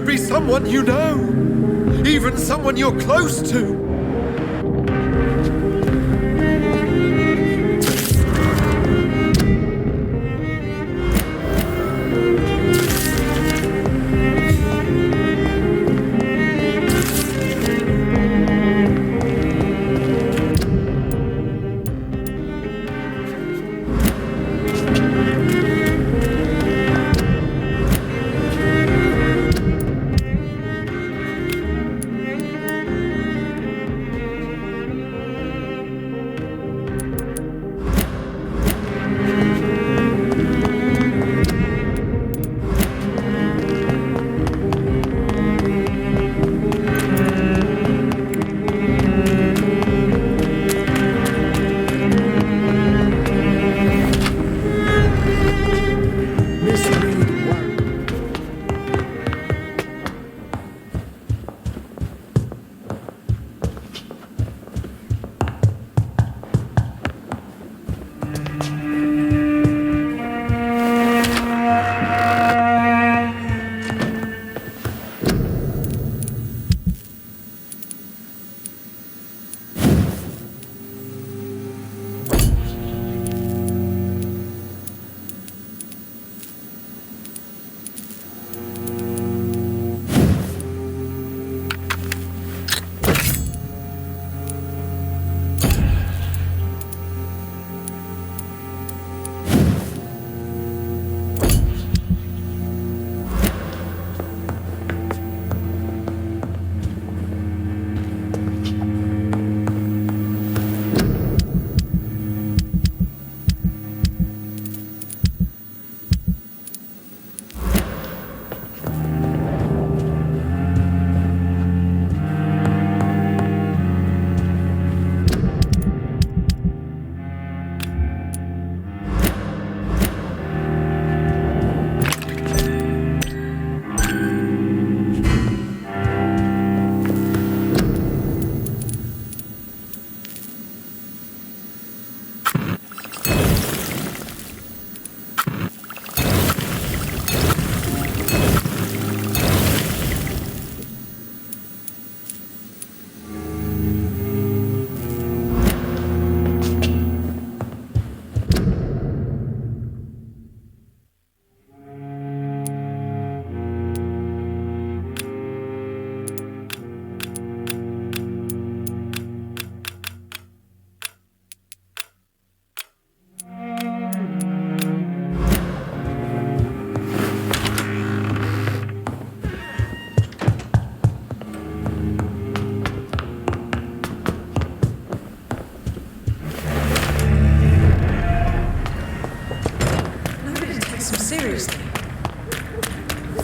could be someone you know, even someone you're close to.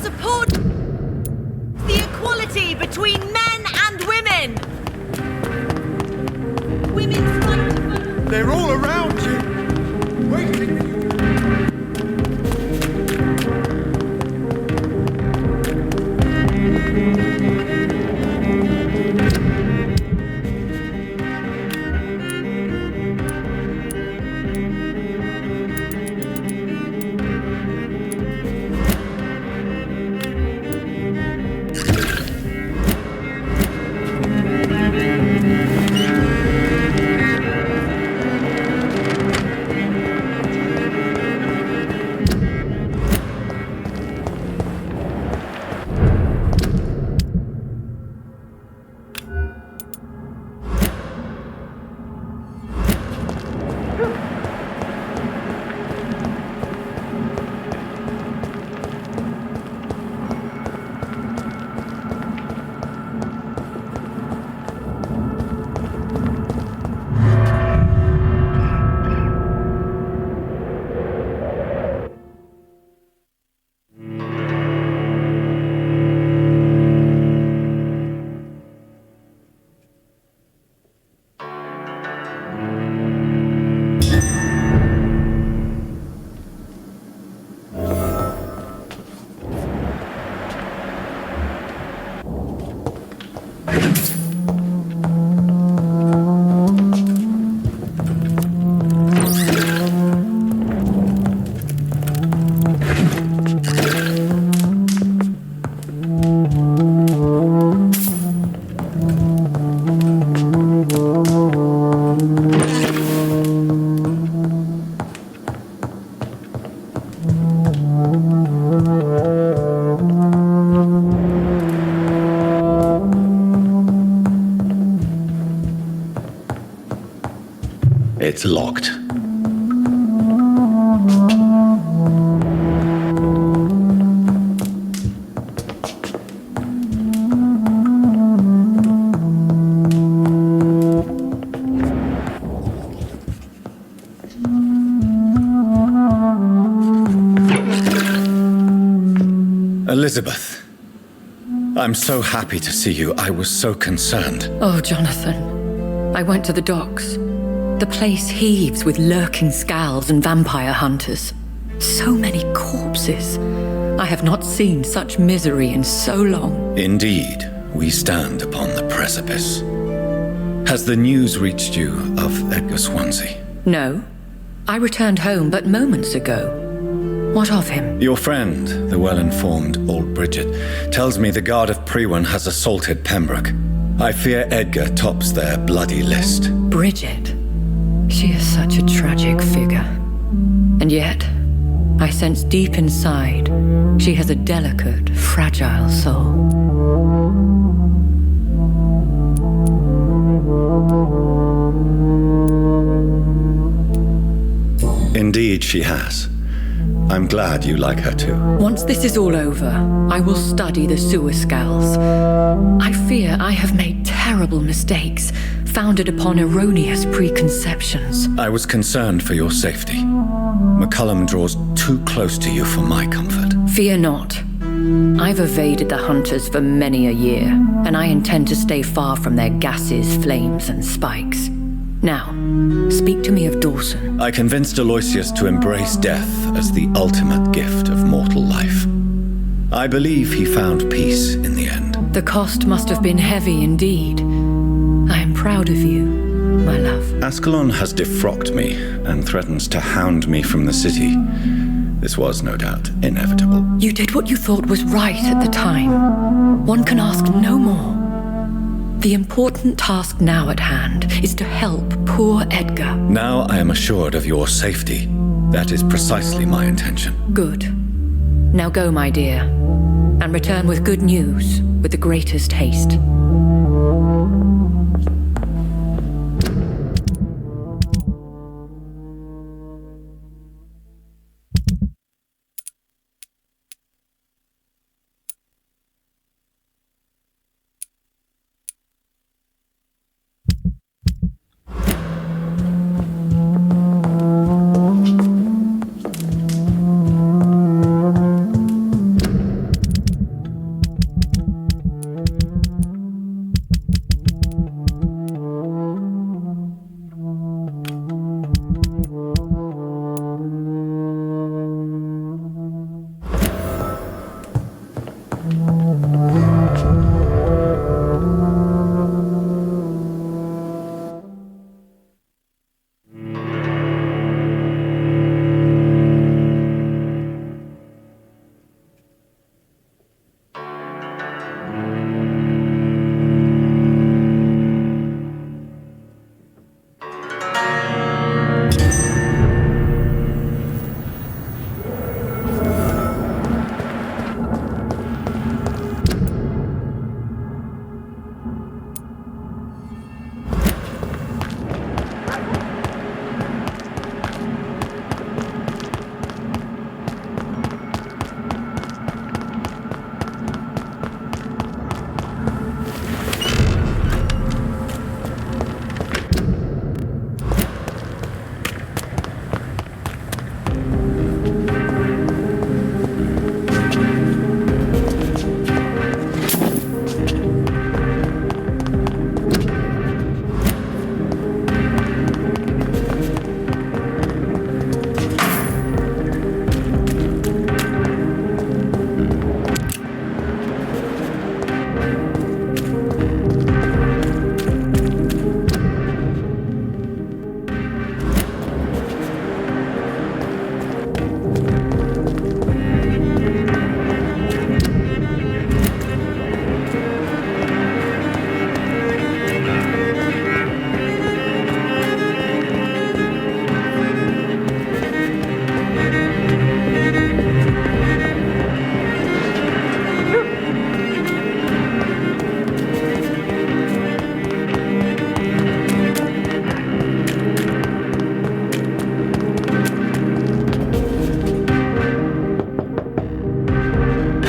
Support the equality between men and women. Women's right to vote. They're all around you, waiting for you. It's locked. Elizabeth, I'm so happy to see you. I was so concerned. Oh, Jonathan. I went to the docks. The place heaves with lurking scowls and vampire hunters. So many corpses. I have not seen such misery in so long. Indeed, we stand upon the precipice. Has the news reached you of Edgar Swansea? No. I returned home but moments ago. What of him? Your friend, the well-informed old Bridget, tells me the Guard of Priwen has assaulted Pembroke. I fear Edgar tops their bloody list. Bridget? She is such a tragic figure. And yet, I sense deep inside, she has a delicate, fragile soul. Indeed, she has. I'm glad you like her too. Once this is all over, I will study the sewer scowls. I fear I have made terrible mistakes, founded upon erroneous preconceptions. I was concerned for your safety. McCullum draws too close to you for my comfort. Fear not. I've evaded the hunters for many a year, and I intend to stay far from their gases, flames, and spikes. Now, speak to me of Dawson. I convinced Aloysius to embrace death as the ultimate gift of mortal life. I believe he found peace in the end. The cost must have been heavy indeed. I am proud of you, my love. Ascalon has defrocked me and threatens to hound me from the city. This was, no doubt, inevitable. You did what you thought was right at the time. One can ask no more. The important task now at hand is to help poor Edgar. Now I am assured of your safety. That is precisely my intention. Good. Now go, my dear, and return with good news with the greatest haste.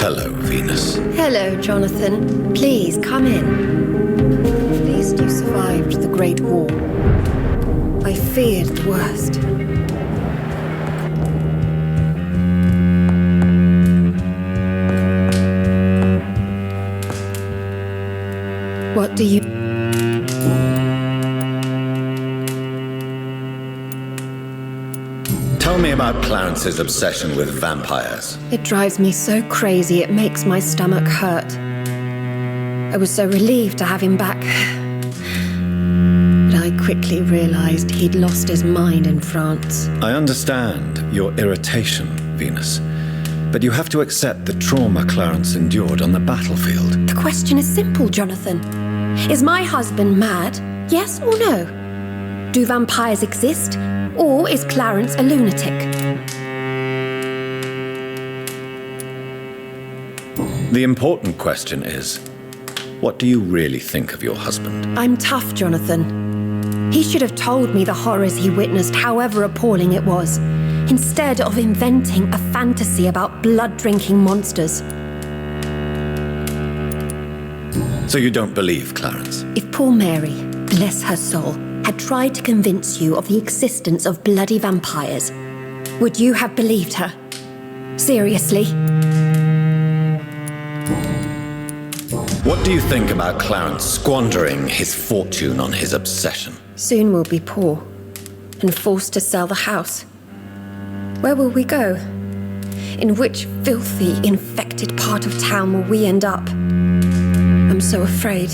Hello, Venus. Hello, Jonathan. Please, come in. At least you survived the Great War. I feared the worst. What do you... Tell me about Clarence's obsession with vampires. It drives me so crazy it makes my stomach hurt. I was so relieved to have him back. But I quickly realized he'd lost his mind in France. I understand your irritation, Venus. But you have to accept the trauma Clarence endured on the battlefield. The question is simple, Jonathan. Is my husband mad? Yes or no? Do vampires exist? Or is Clarence a lunatic? The important question is, what do you really think of your husband? I'm tough, Jonathan. He should have told me the horrors he witnessed, however appalling it was, instead of inventing a fantasy about blood-drinking monsters. So you don't believe Clarence? If poor Mary, bless her soul, had tried to convince you of the existence of bloody vampires, would you have believed her? Seriously? What do you think about Clarence squandering his fortune on his obsession? Soon we'll be poor and forced to sell the house. Where will we go? In which filthy, infected part of town will we end up? I'm so afraid.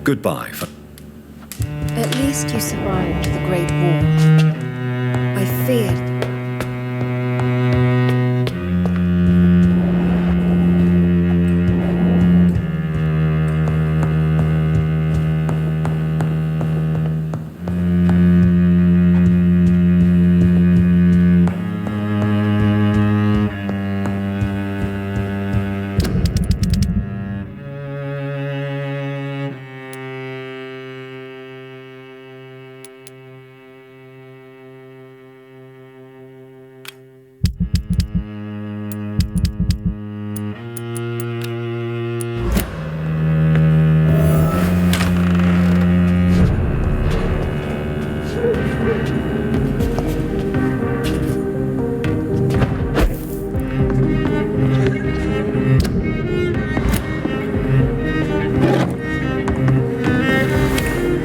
Goodbye. At least you survived the Great War. I feared.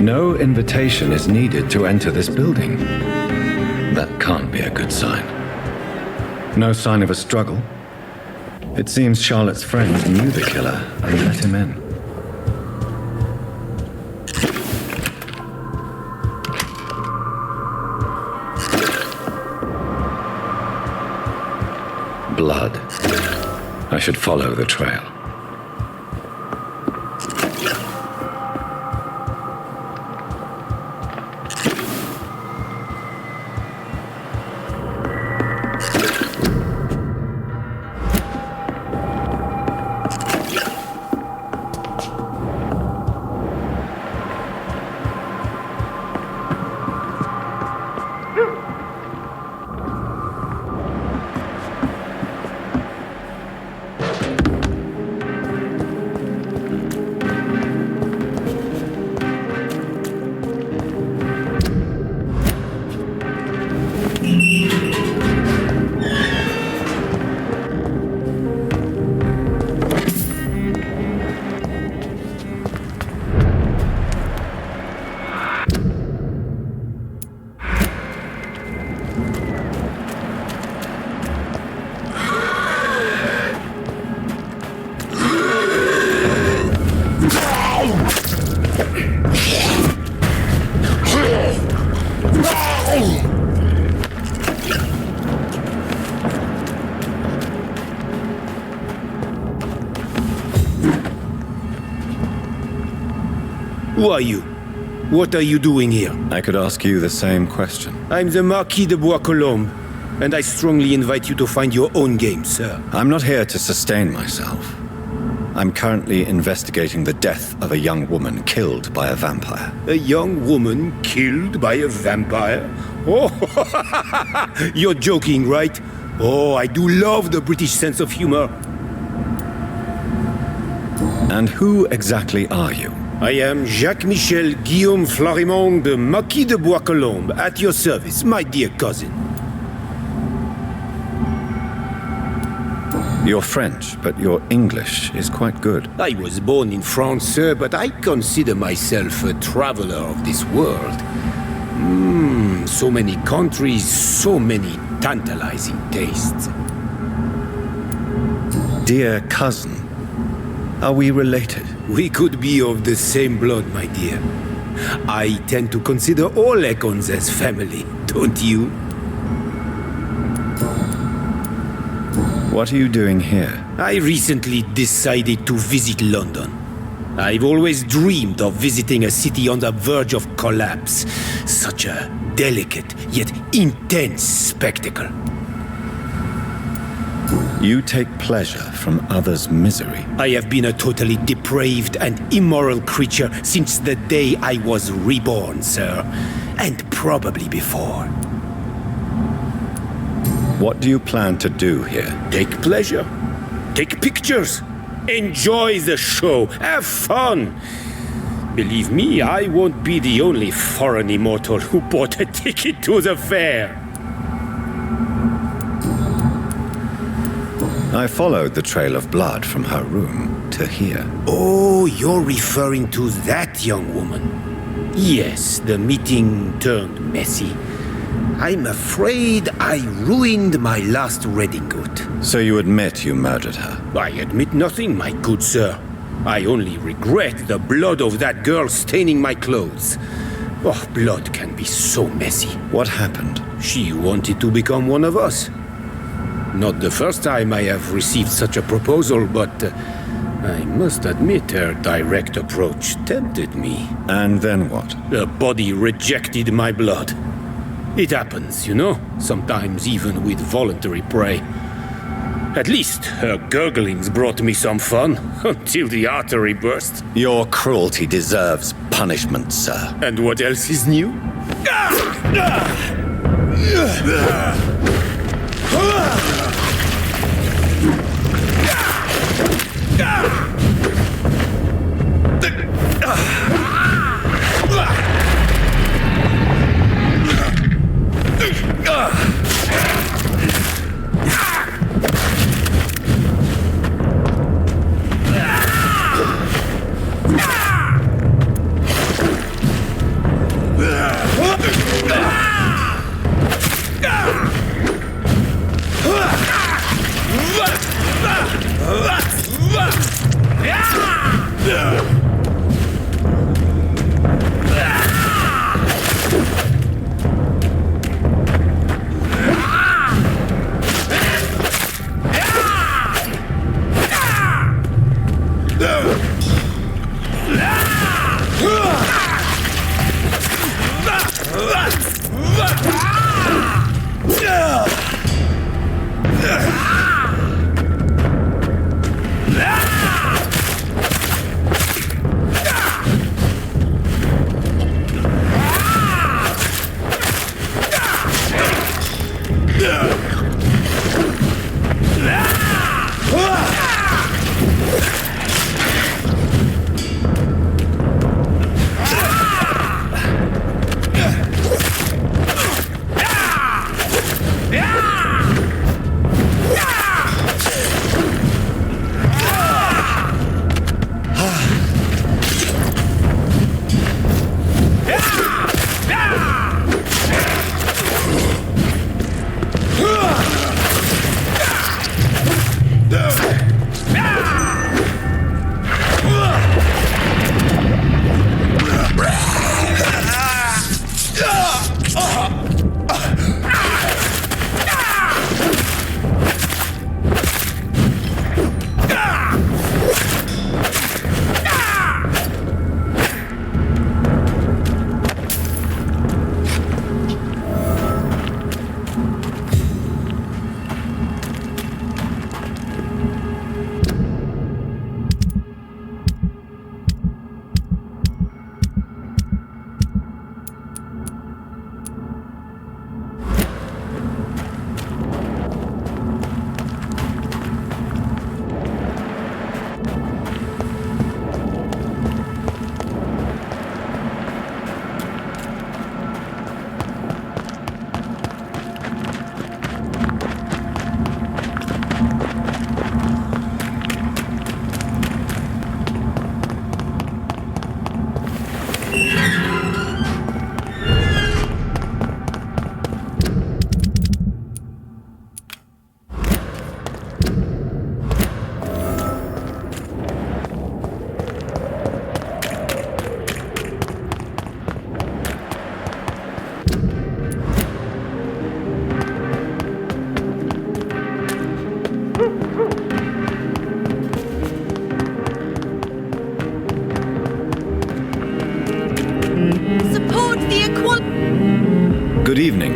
No invitation is needed to enter this building. That can't be a good sign. No sign of a struggle. It seems Charlotte's friends knew the killer and let him in. Blood. I should follow the trail. Who are you? What are you doing here? I could ask you the same question. I'm the Marquis de Bois-Colombes, and I strongly invite you to find your own game, sir. I'm not here to sustain myself. I'm currently investigating the death of a young woman killed by a vampire. A young woman killed by a vampire? Oh, you're joking, right? Oh, I do love the British sense of humor. And who exactly are you? I am Jacques-Michel Guillaume Florimond de Marquis de Bois-Colombes, at your service, my dear cousin. You're French, but your English is quite good. I was born in France, sir, but I consider myself a traveler of this world. So many countries, so many tantalizing tastes. Dear cousin, are we related? We could be of the same blood, my dear. I tend to consider all Econs as family, don't you? What are you doing here? I recently decided to visit London. I've always dreamed of visiting a city on the verge of collapse. Such a delicate yet intense spectacle. You take pleasure from others' misery. I have been a totally depraved and immoral creature since the day I was reborn, sir. And probably before. What do you plan to do here? Take pleasure. Take pictures. Enjoy the show. Have fun. Believe me, I won't be the only foreign immortal who bought a ticket to the fair. I followed the trail of blood from her room to here. Oh, you're referring to that young woman. Yes, the meeting turned messy. I'm afraid I ruined my last redingote. So you admit you murdered her? I admit nothing, my good sir. I only regret the blood of that girl staining my clothes. Oh, blood can be so messy. What happened? She wanted to become one of us. Not the first time I have received such a proposal, but I must admit her direct approach tempted me. And then what? The body rejected my blood. It happens, you know, sometimes even with voluntary prey. At least her gurglings brought me some fun, until the artery burst. Your cruelty deserves punishment, sir. And what else is new?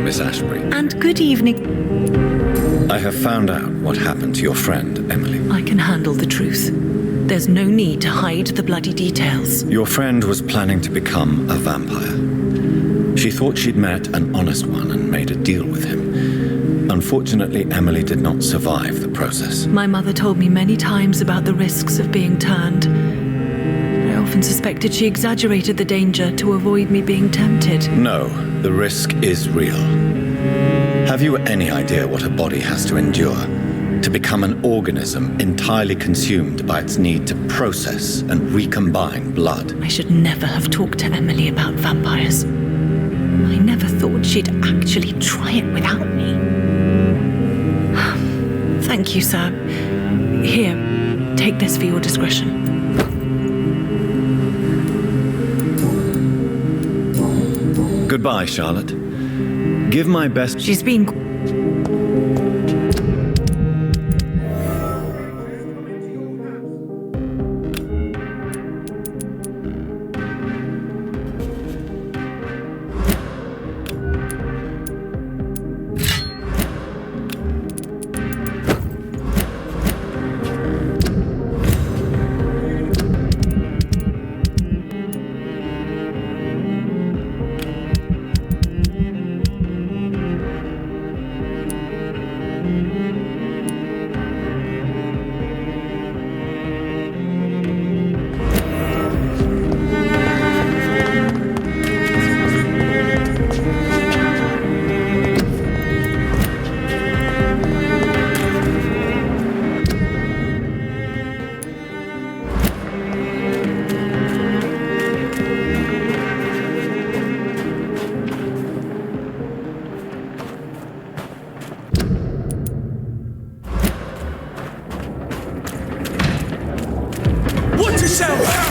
Miss Ashbury. And good evening. I have found out what happened to your friend, Emily. I can handle the truth. There's no need to hide the bloody details. Your friend was planning to become a vampire. She thought she'd met an honest one and made a deal with him. Unfortunately, Emily did not survive the process. My mother told me many times about the risks of being turned. I often suspected she exaggerated the danger to avoid me being tempted. No, the risk is real. Have you any idea what a body has to endure to become an organism entirely consumed by its need to process and recombine blood? I should never have talked to Emily about vampires. I never thought she'd actually try it without me. Thank you, sir. Here, take this for your discretion. Goodbye, Charlotte. Give my best. She's been... What to say?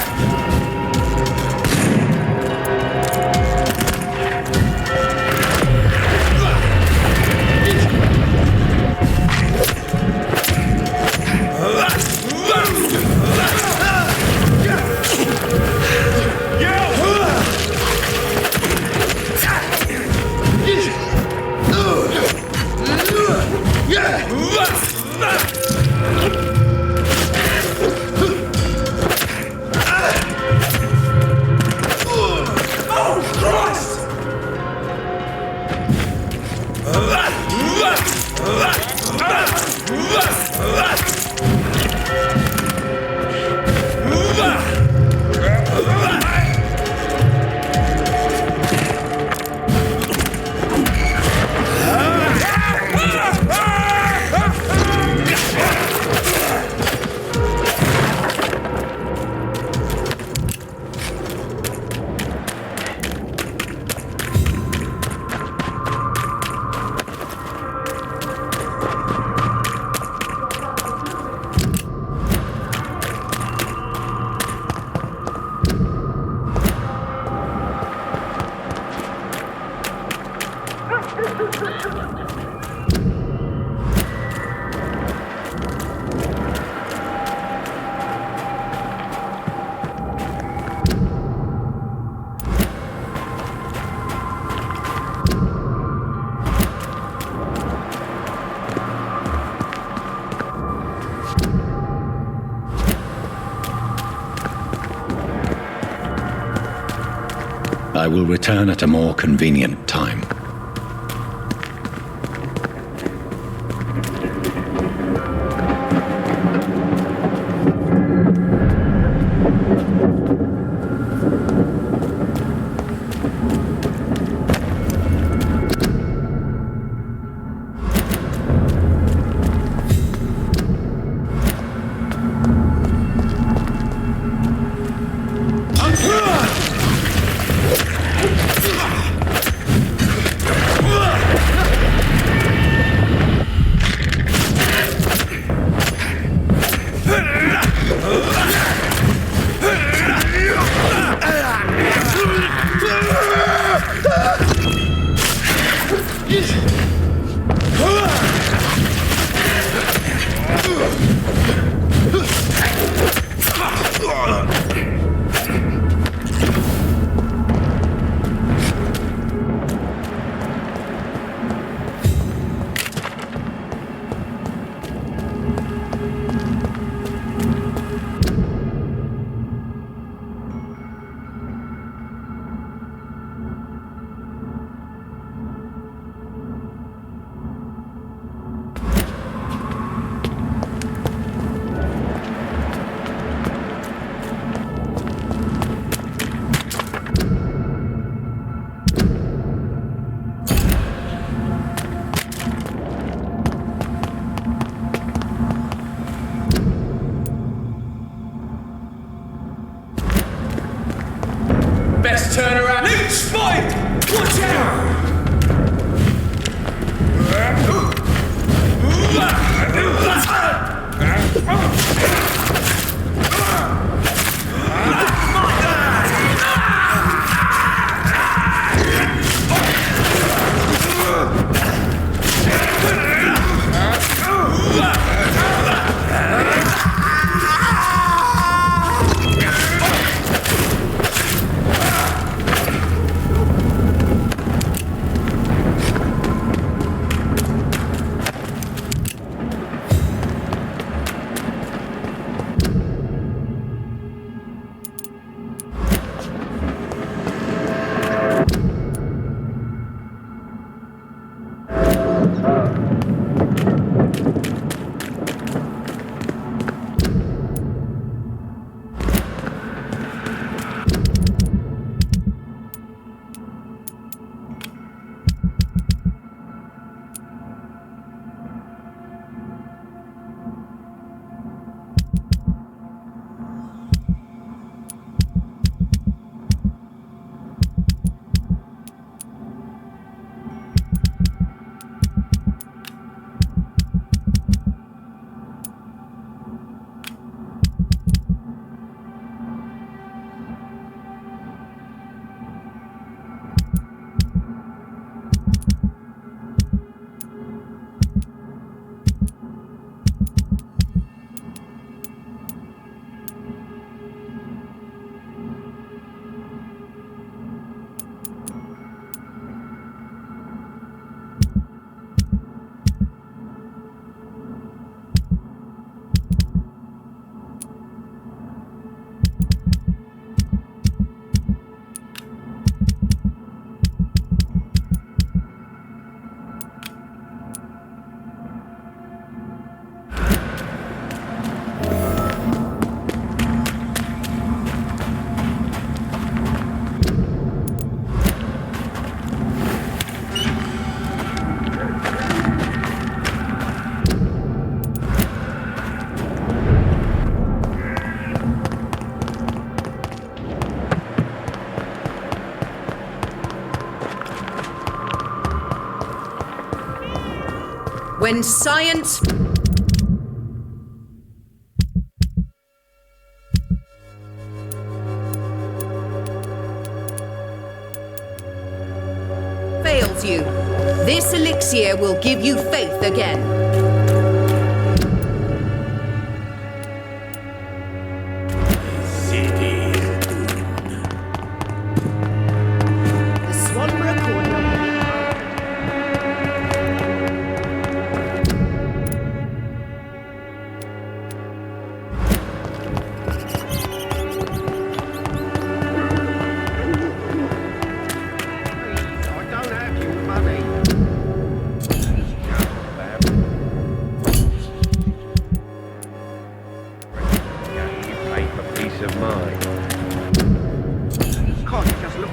I will return at a more convenient time. When science... fails you, this elixir will give you faith again. The Swanborough Corner.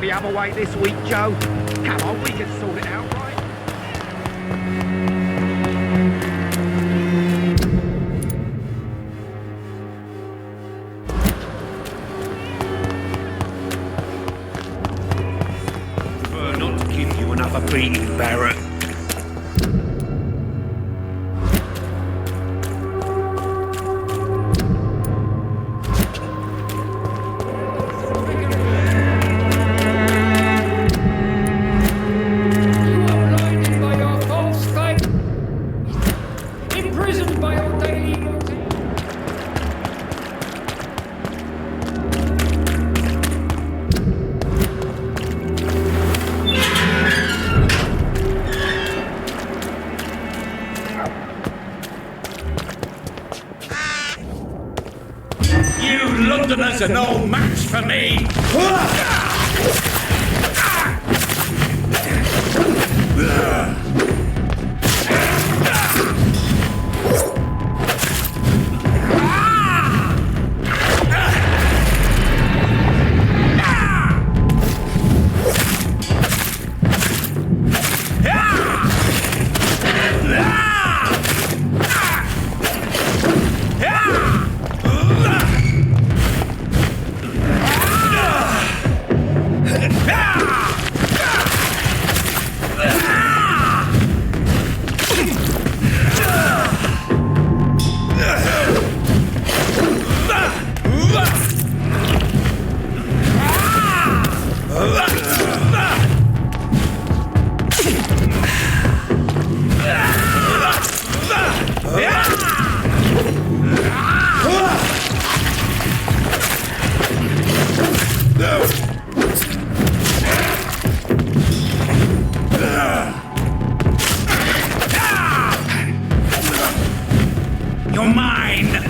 The other way this week, Joe. Come on, we can sort it out, right? Prefer not to give you another beating, Barrett. Londoners are no match for me! You're mine!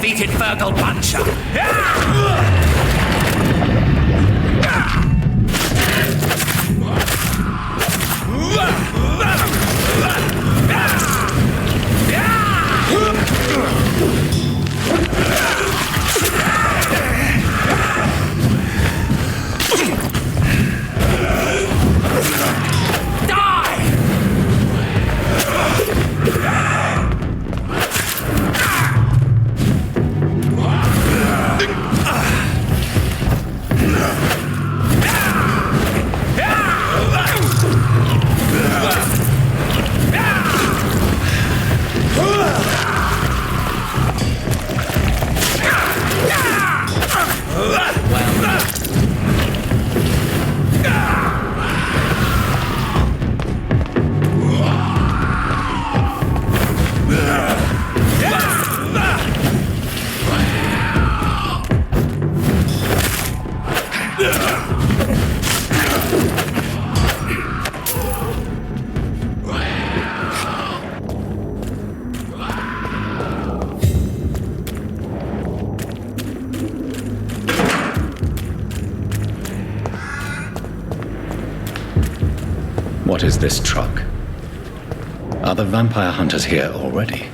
defeated Virgil Puncher. What is this truck? Are the vampire hunters here already?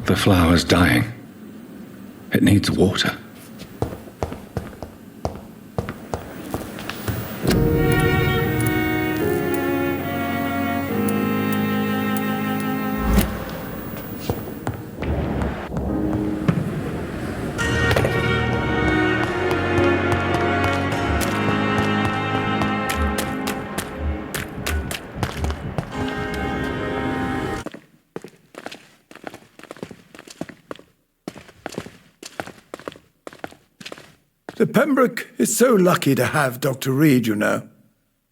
The flower's dying. It needs water. The Pembroke is so lucky to have Dr. Reed, you know.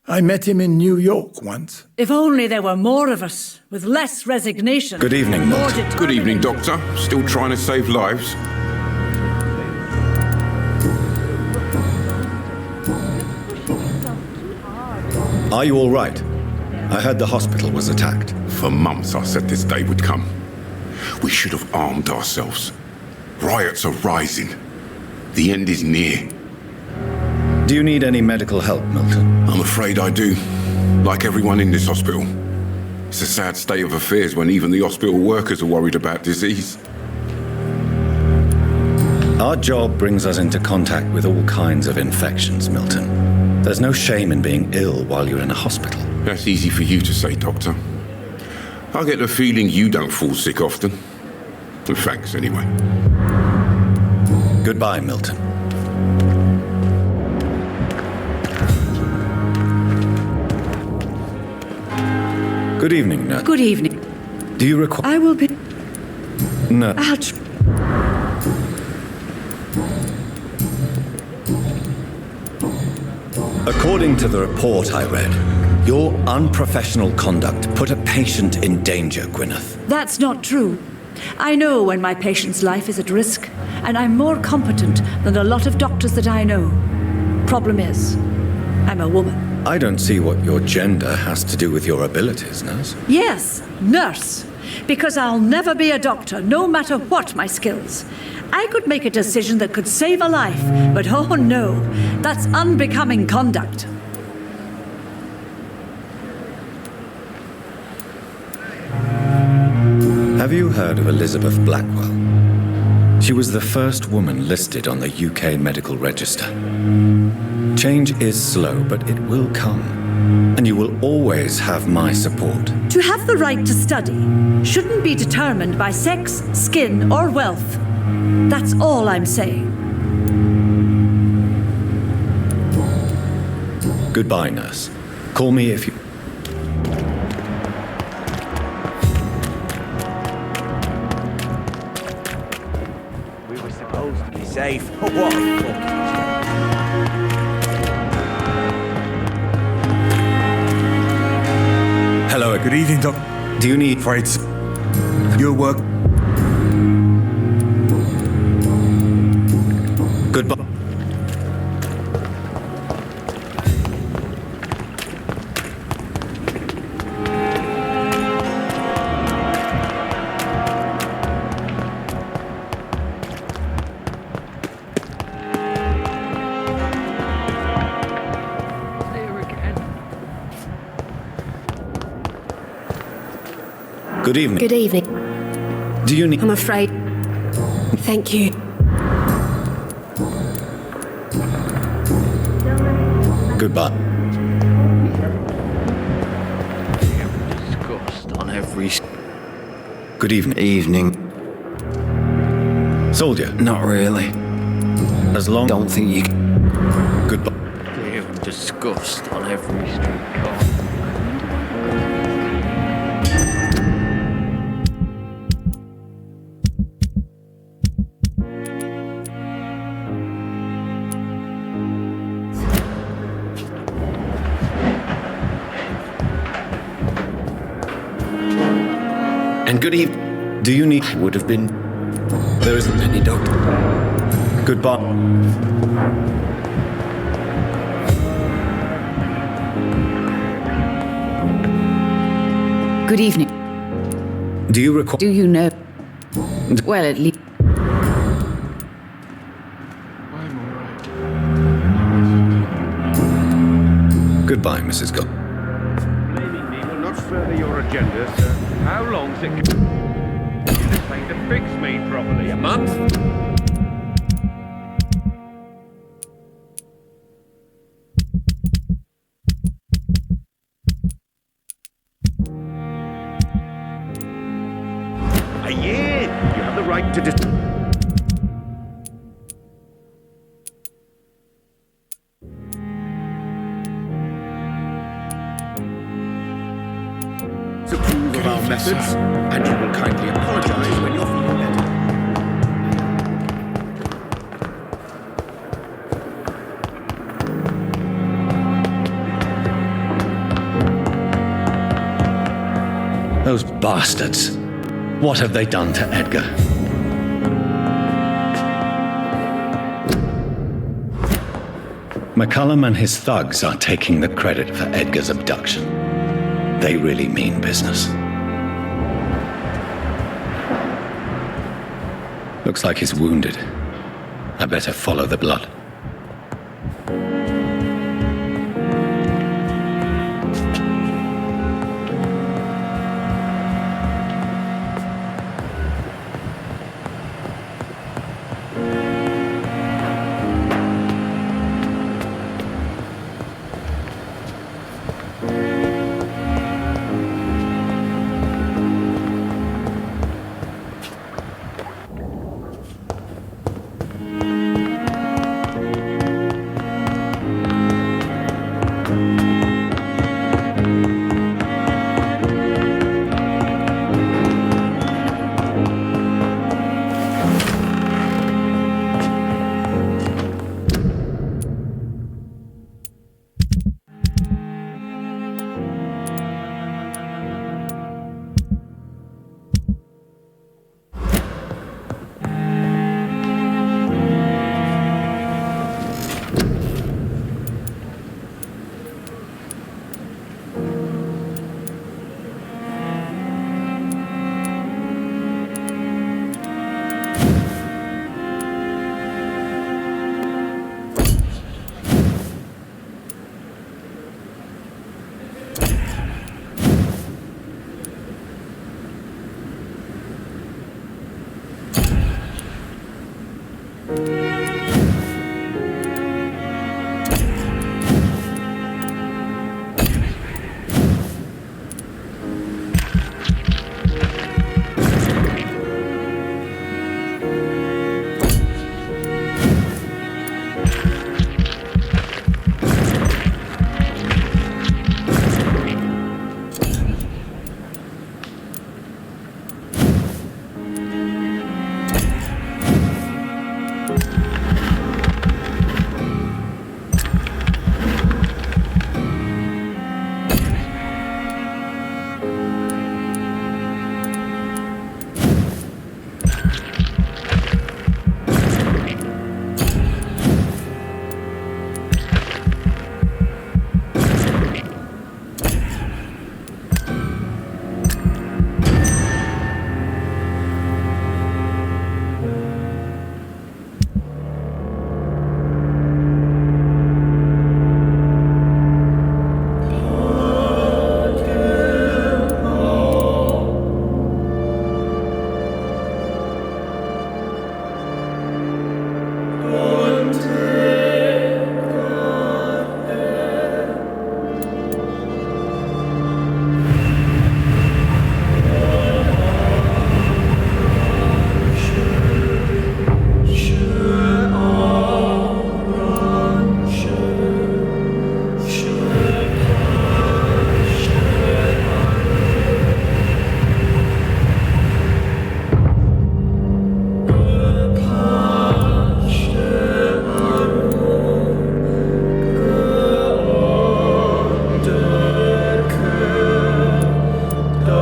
I met him in New York once. If only there were more of us, with less resignation. Good evening, Milton. Good evening, Doctor. Still trying to save lives? Are you all right? I heard the hospital was attacked. For months I said this day would come. We should have armed ourselves. Riots are rising. The end is near. Do you need any medical help, Milton? I'm afraid I do. Like everyone in this hospital. It's a sad state of affairs when even the hospital workers are worried about disease. Our job brings us into contact with all kinds of infections, Milton. There's no shame in being ill while you're in a hospital. That's easy for you to say, Doctor. I get the feeling you don't fall sick often. Well, thanks, anyway. Goodbye, Milton. Good evening, nurse. Good evening. Do you require... I will be... No. According to the report I read, Your unprofessional conduct put a patient in danger, Gwyneth. That's not true. I know when my patient's life is at risk, and I'm more competent than a lot of doctors that I know. Problem is, I'm a woman. I don't see what your gender has to do with your abilities, nurse. Yes, nurse. Because I'll never be a doctor, no matter what my skills. I could make a decision that could save a life, but oh no, that's unbecoming conduct. Have you heard of Elizabeth Blackwell? She was the first woman listed on the UK Medical Register. Change is slow, but it will come. And you will always have my support. To have the right to study shouldn't be determined by sex, skin, or wealth. That's all I'm saying. Goodbye, nurse. Call me if you... We were supposed to be safe. What a fucking joke. Hello, Good evening, Doc. do you need... Afraid your work. Goodbye. Good evening. Good evening. Do you need... I'm afraid. Thank you. Goodbye. Disgust on every... Good evening. Evening. Soldier. Not really. As long... Don't think you... Goodbye. Fear and disgust on every street corner. And good evening. Do you need... Would have been... There isn't any doctor. Goodbye. Good evening. Do you require... Do you know? Well, at least... Goodbye, Mrs. Gold. Blaming me will not further your agenda, sir. How long's it going to take to fix me properly? A month? A year? You have the right to approve of our methods, and you will kindly apologize when you're feeling better. Those bastards. What have they done to Edgar? McCullum and his thugs are taking the credit for Edgar's abduction. They really mean business. Looks like he's wounded. I better follow the blood.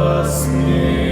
us near.